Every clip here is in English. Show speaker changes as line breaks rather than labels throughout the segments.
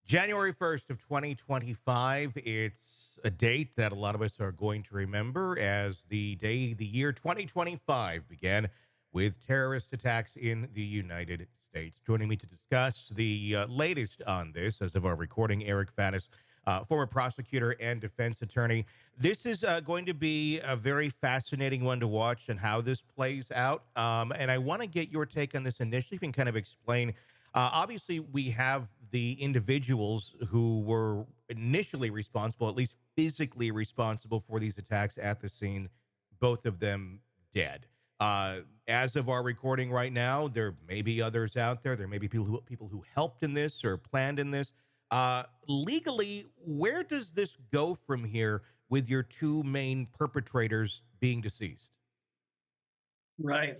January 1st of 2025. It's a date that a lot of us are going to remember as the day the year 2025 began with terrorist attacks in the United States. Joining me to discuss the latest on this, as of our recording, Eric Faddis, former prosecutor and defense attorney. This is going to be a very fascinating one to watch and how this plays out. And I want to get your take on this initially. If you can kind of explain. Obviously, we have the individuals who were initially responsible, at least physically responsible for these attacks at the scene, both of them dead. As of our recording right now, there may be others out there. There may be people who helped in this or planned in this. Legally, where does this go from here with your two main perpetrators being deceased?
Right.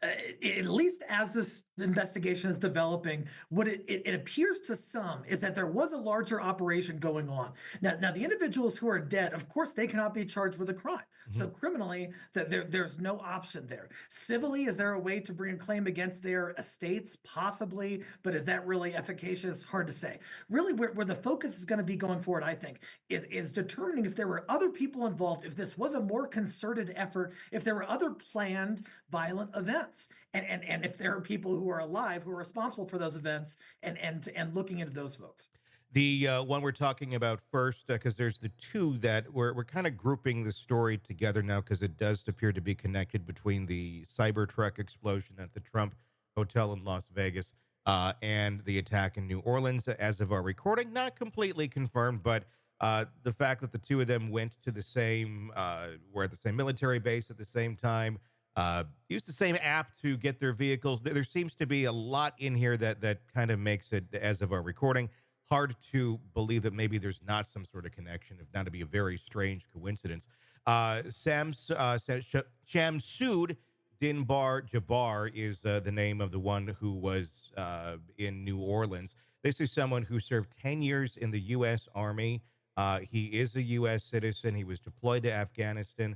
At least as this investigation is developing, what it appears to some is that there was a larger operation going on. Now, the individuals who are dead, of course, they cannot be charged with a crime. So
Mhm.
criminally, there's no option there. Civilly, is there a way to bring a claim against their estates? Possibly, but is that really efficacious? Hard to say. Really, where the focus is going to be going forward, I think, is determining if there were other people involved, if this was a more concerted effort, if there were other planned violent events, and if there are people who are alive who are responsible for those events, and looking into those folks.
The one we're talking about first, because there's the two that we're kind of grouping the story together now, because it does appear to be connected between the cybertruck explosion at the Trump Hotel in Las Vegas and the attack in New Orleans. As of our recording, not completely confirmed, but the fact that the two of them went to the same, were at the same military base at the same time, used the same app to get their vehicles. There seems to be a lot in here that kind of makes it, as of our recording, hard to believe that maybe there's not some sort of connection, if not to be a very strange coincidence. Shamsud Dinbar Jabbar is the name of the one who was in New Orleans. This is someone who served 10 years in the U.S. Army. He is a U.S. citizen. He was deployed to Afghanistan.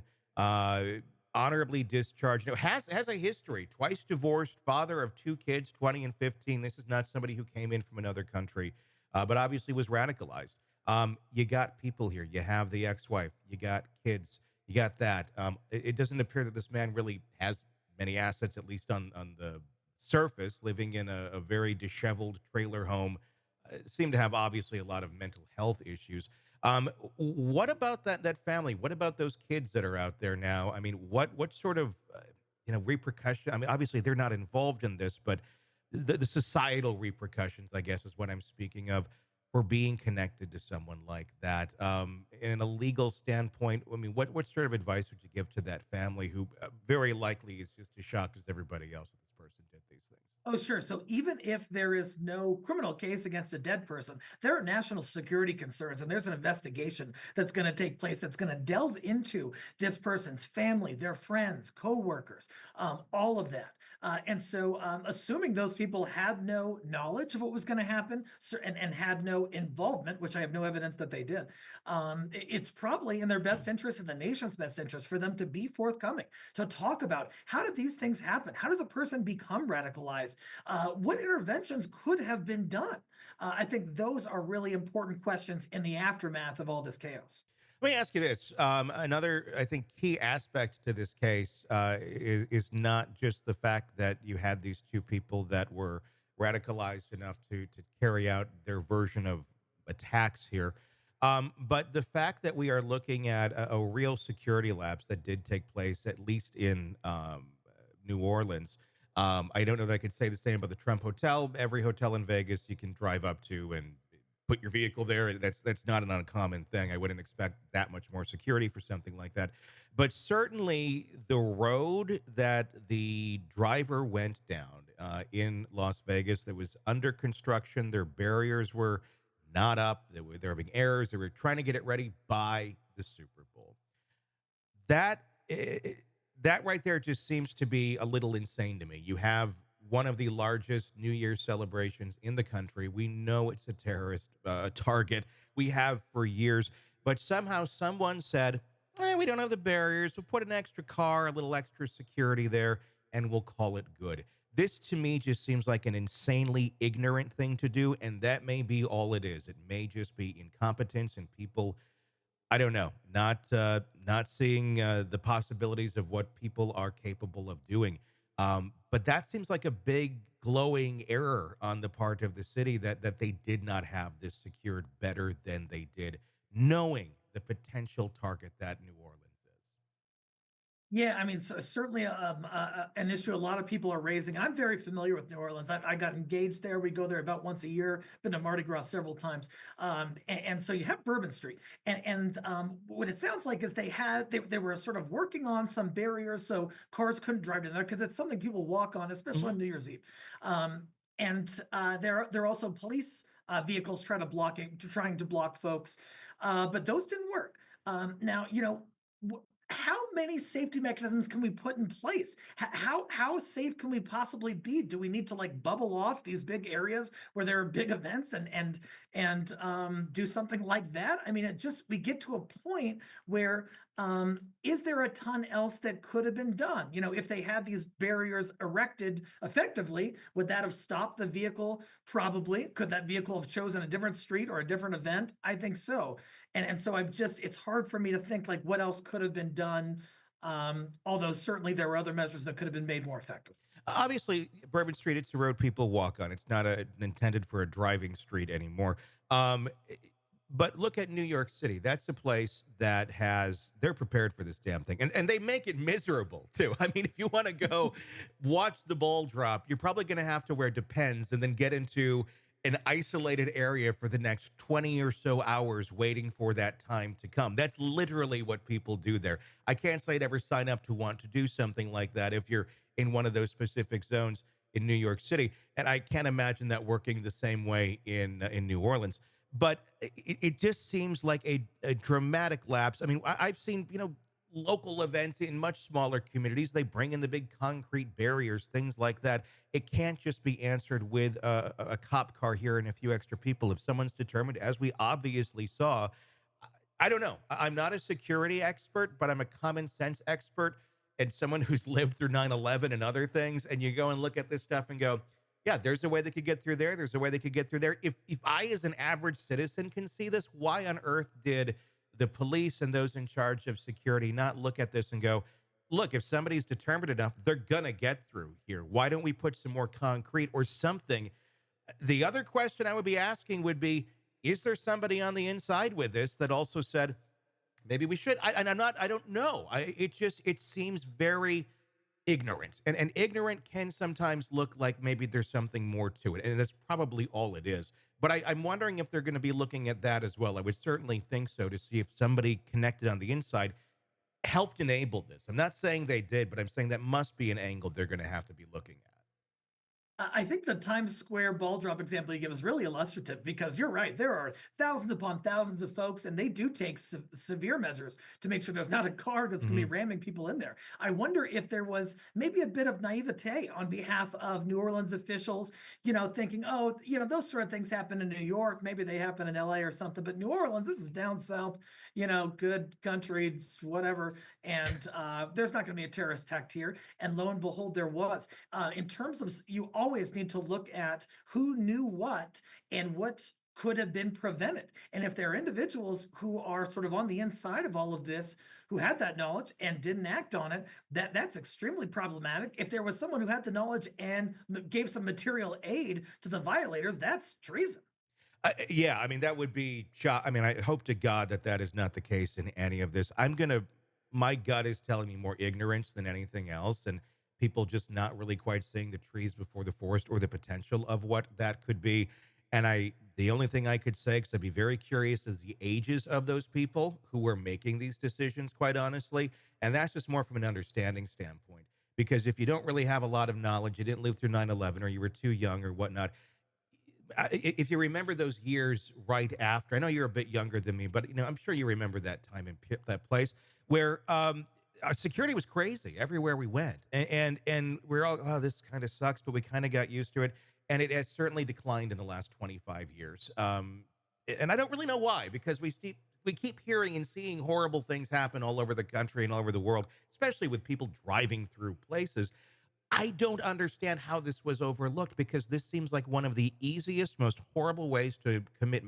Honorably discharged. Has a history. Twice divorced, father of two kids, 20 and 15. This is not somebody who came in from another country, but obviously was radicalized. You got people here. You have the ex-wife. You got kids. You got that. It doesn't appear that this man really has many assets, at least on the surface. Living in a very disheveled trailer home, seemed to have obviously a lot of mental health issues. What about that family? What about those kids that are out there now? I mean, what sort of repercussion? I mean, obviously they're not involved in this, but the societal repercussions, I guess, is what I'm speaking of, for being connected to someone like that. In a legal standpoint, I mean, what sort of advice would you give to that family who very likely is just as shocked as everybody else that this person did these things?
Oh, sure. So even if there is no criminal case against a dead person, there are national security concerns, and there's an investigation that's going to take place that's going to delve into this person's family, their friends, coworkers, all of that. Assuming those people had no knowledge of what was going to happen, and had no involvement, which I have no evidence that they did, it's probably in their best interest, in the nation's best interest, for them to be forthcoming, to talk about how did these things happen? How does a person become radicalized? What interventions could have been done? I think those are really important questions in the aftermath of all this chaos.
Let me ask you this. Another, I think, key aspect to this case is not just the fact that you had these two people that were radicalized enough to carry out their version of attacks here, but the fact that we are looking at a real security lapse that did take place, at least in New Orleans. I don't know that I could say the same about the Trump Hotel. Every hotel in Vegas you can drive up to and put your vehicle there. That's not an uncommon thing. I wouldn't expect that much more security for something like that. But certainly the road that the driver went down in Las Vegas, that was under construction. Their barriers were not up. They were having errors. They were trying to get it ready by the Super Bowl. That that right there just seems to be a little insane to me. You have one of the largest New Year's celebrations in the country. We know it's a terrorist target. We have for years, but somehow someone said, we don't have the barriers. We'll put an extra car, a little extra security there, and we'll call it good. This to me just seems like an insanely ignorant thing to do, and that may be all it is. It may just be incompetence and people, I don't know, not seeing the possibilities of what people are capable of doing. But that seems like a big glowing error on the part of the city that they did not have this secured better than they did, knowing the potential target that New Orleans is.
Yeah, I mean, certainly an issue a lot of people are raising. I'm very familiar with New Orleans. I got engaged there. We go there about once a year. Been to Mardi Gras several times. And so you have Bourbon Street, and what it sounds like is they were sort of working on some barriers so cars couldn't drive in there because it's something people walk on, especially on New Year's Eve. And there are also police vehicles trying to block folks, but those didn't work. Now, how many safety mechanisms can we put in place? How safe can we possibly be? Do we need to like bubble off these big areas where there are big events and do something like that? I mean, we get to a point where is there a ton else that could have been done? If they had these barriers erected effectively, would that have stopped the vehicle? Probably. Could that vehicle have chosen a different street or a different event? I think so. And so it's hard for me to think like what else could have been done. Although certainly there were other measures that could have been made more effective.
Obviously, Bourbon Street, it's a road people walk on. It's not intended for a driving street anymore. Um, but look at New York City. That's a place that they're prepared for this damn thing. And they make it miserable too. I mean, if you want to go watch the ball drop, you're probably going to have to wear Depends and then get into an isolated area for the next 20 or so hours waiting for that time to come. That's literally what people do there. I can't say I'd ever sign up to want to do something like that if you're in one of those specific zones in New York City. And I can't imagine that working the same way in New Orleans. But it just seems like a dramatic lapse. I mean, I've seen, local events in much smaller communities. They bring in the big concrete barriers, things like that. It can't just be answered with a cop car here and a few extra people. If someone's determined, as we obviously saw, I don't know. I'm not a security expert, but I'm a common sense expert and someone who's lived through 9/11 and other things. And you go and look at this stuff and go, yeah, there's a way they could get through there. There's a way they could get through there. If I, as an average citizen, can see this, why on earth did the police and those in charge of security not look at this and go, look, if somebody's determined enough, they're gonna get through here. Why don't we put some more concrete or something? The other question I would be asking would be, is there somebody on the inside with this that also said, maybe we should? I don't know. It seems very ignorant. And ignorant can sometimes look like maybe there's something more to it. And that's probably all it is. But I'm wondering if they're going to be looking at that as well. I would certainly think so, to see if somebody connected on the inside helped enable this. I'm not saying they did, but I'm saying that must be an angle they're going to have to be looking at.
I think the Times Square ball drop example you give is really illustrative because you're right. There are thousands upon thousands of folks, and they do take severe measures to make sure there's not a car that's going to be
Mhm.
ramming people in there. I wonder if there was maybe a bit of naivete on behalf of New Orleans officials, thinking, oh, those sort of things happen in New York. Maybe they happen in LA or something, but New Orleans, this is down south, good country, whatever. And there's not going to be a terrorist attack here. And lo and behold, there was. In terms of, you always need to look at who knew what and what could have been prevented. And if there are individuals who are sort of on the inside of all of this, who had that knowledge and didn't act on it, that's extremely problematic. If there was someone who had the knowledge and gave some material aid to the violators, that's treason.
Yeah, I mean, that would be I mean, I hope to God that that is not the case in any of this. My gut is telling me more ignorance than anything else, and people just not really quite seeing the trees before the forest or the potential of what that could be. And the only thing I could say, because I'd be very curious, is the ages of those people who were making these decisions, quite honestly. And that's just more from an understanding standpoint. Because if you don't really have a lot of knowledge, you didn't live through 9/11, or you were too young or whatnot, if you remember those years right after, I know you're a bit younger than me, but I'm sure you remember that time in that place where our security was crazy everywhere we went, and we're all, oh, this kind of sucks, but we kind of got used to it, and it has certainly declined in the last 25 years. And I don't really know why, because we keep hearing and seeing horrible things happen all over the country and all over the world, especially with people driving through places. I don't understand how this was overlooked because this seems like one of the easiest, most horrible ways to commit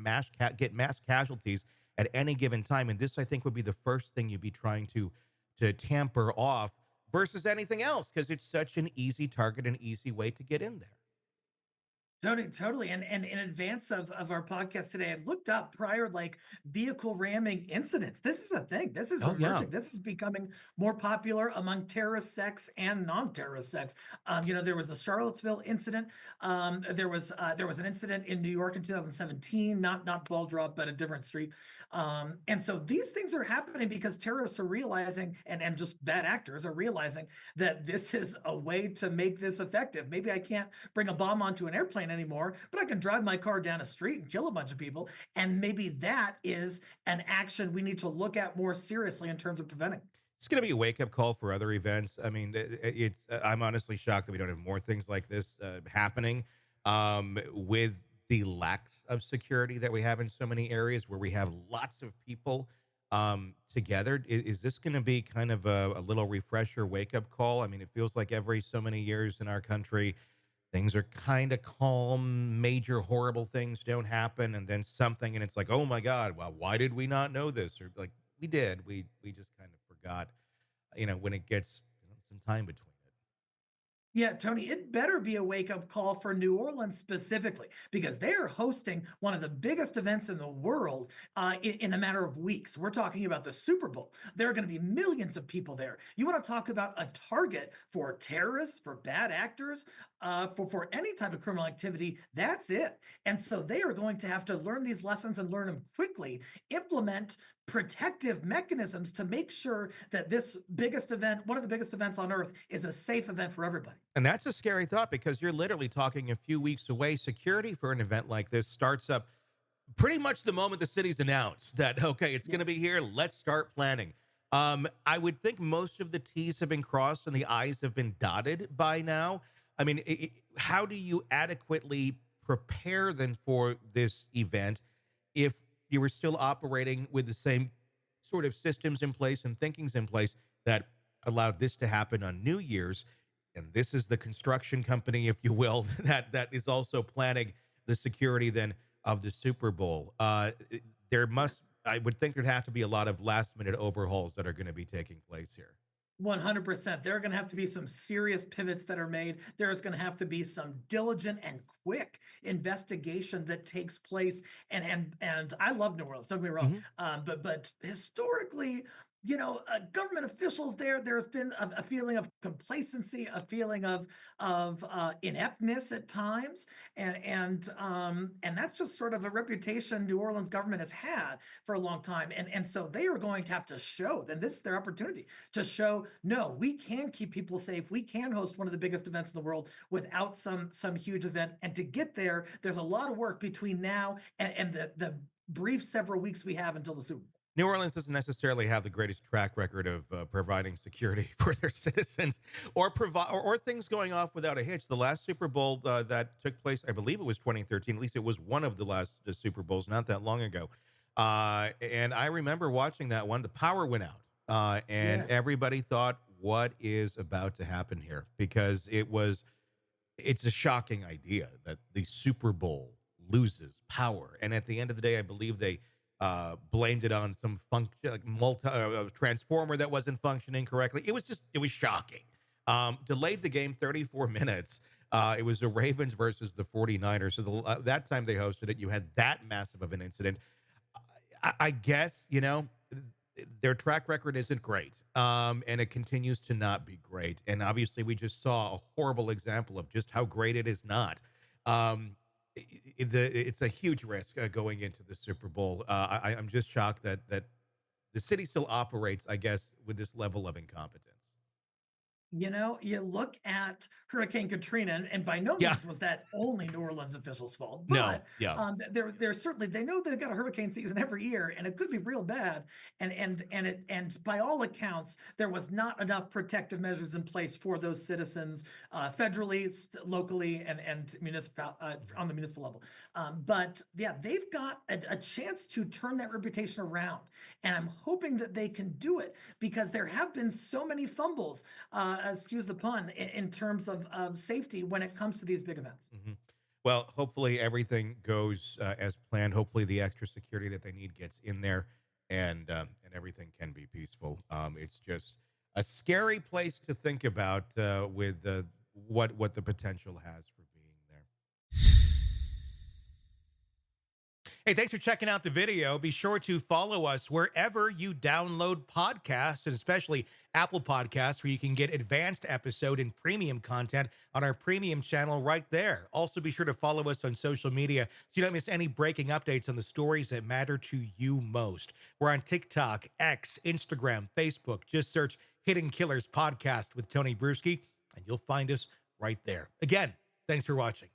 get mass casualties at any given time. And this, I think, would be the first thing you'd be trying to tamper off versus anything else because it's such an easy target, an easy way to get in there.
Totally, totally. And in advance of our podcast today, I looked up prior like vehicle ramming incidents. This is a thing. This is
Oh yeah.
emerging. This is becoming more popular among terrorist sects and non-terrorist sects. There was the Charlottesville incident. There was an incident in New York in 2017, not ball drop, but a different street. And so these things are happening because terrorists are realizing, and just bad actors are realizing that this is a way to make this effective. Maybe I can't bring a bomb onto an airplane anymore, but I can drive my car down a street and kill a bunch of people. And maybe that is an action we need to look at more seriously in terms of preventing.
It's going to be a wake up call for other events. I mean, I'm honestly shocked that we don't have more things like this happening with the lack of security that we have in so many areas where we have lots of people together. Is this going to be kind of a little refresher wake up call? I mean, it feels like every so many years in our country, things are kind of calm, major horrible things don't happen, and then something, and it's like, oh my God, well, why did we not know this? Or like, we did. We just kind of forgot, when it gets some time between it.
Yeah, Tony, it better be a wake up call for New Orleans specifically, because they are hosting one of the biggest events in the world in a matter of weeks. We're talking about the Super Bowl. There are going to be millions of people there. You want to talk about a target for terrorists, for bad actors, for any type of criminal activity? That's it. And so they are going to have to learn these lessons and learn them quickly, implement protective mechanisms to make sure that this biggest event, one of the biggest events on earth, is a safe event for everybody.
And that's a scary thought because you're literally talking a few weeks away. Security for an event like this starts up pretty much the moment the city's announced that, okay, it's going
Yeah.
to be here. Let's start planning. I would think most of the T's have been crossed and the I's have been dotted by now. I mean, how do you adequately prepare then for this event if you were still operating with the same sort of systems in place and thinkings in place that allowed this to happen on New Year's? And this is the construction company, if you will, that is also planning the security then of the Super Bowl. I would think there'd have to be a lot of last minute overhauls that are going to be taking place here.
100%. There are going to have to be some serious pivots that are made. There's going to have to be some diligent and quick investigation that takes place. And I love New Orleans. Don't get me wrong.
Mhm.
But historically, government officials there. There's been a feeling of complacency, a feeling of ineptness at times, and that's just sort of a reputation New Orleans government has had for a long time. And so they are going to have to show. Then this is their opportunity to show, no, we can keep people safe. We can host one of the biggest events in the world without some huge event. And to get there, there's a lot of work between now and the brief several weeks we have until the Super Bowl.
New Orleans doesn't necessarily have the greatest track record of providing security for their citizens, or provide or things going off without a hitch. The last Super Bowl that took place, I believe it was 2013. At least it was one of the last Super Bowls, not that long ago. And I remember watching that one. The power went out, and
Yes.
everybody thought, "What is about to happen here?" Because it's a shocking idea that the Super Bowl loses power. And at the end of the day, I believe they blamed it on some function, like transformer that wasn't functioning correctly. It was shocking. Delayed the game 34 minutes. It was the Ravens versus the 49ers. So that time they hosted it, you had that massive of an incident. I guess, their track record isn't great, and it continues to not be great. And obviously, we just saw a horrible example of just how great it is not. Um, it's a huge risk going into the Super Bowl. I'm just shocked that the city still operates, I guess, with this level of incompetence.
You look at Hurricane Katrina, and by no
Yeah,
means was that only New Orleans officials' fault,
no,
but
yeah.
they're certainly they know they've got a hurricane season every year, and it could be real bad. And by all accounts, there was not enough protective measures in place for those citizens, federally, locally, and municipal on the municipal level. But yeah, they've got a chance to turn that reputation around, and I'm hoping that they can do it because there have been so many fumbles excuse the pun, in terms of safety when it comes to these big events.
Mhm. Well, hopefully everything goes as planned. Hopefully the extra security that they need gets in there, and everything can be peaceful. It's just a scary place to think about with what the potential has for being there. Hey, thanks for checking out the video. Be sure to follow us wherever you download podcasts, and especially Apple Podcasts, where you can get advanced episode and premium content on our premium channel right there. Also, be sure to follow us on social media so you don't miss any breaking updates on the stories that matter to you most. We're on TikTok, X, Instagram, Facebook. Just search Hidden Killers Podcast with Tony Bruschi, and you'll find us right there. Again, thanks for watching.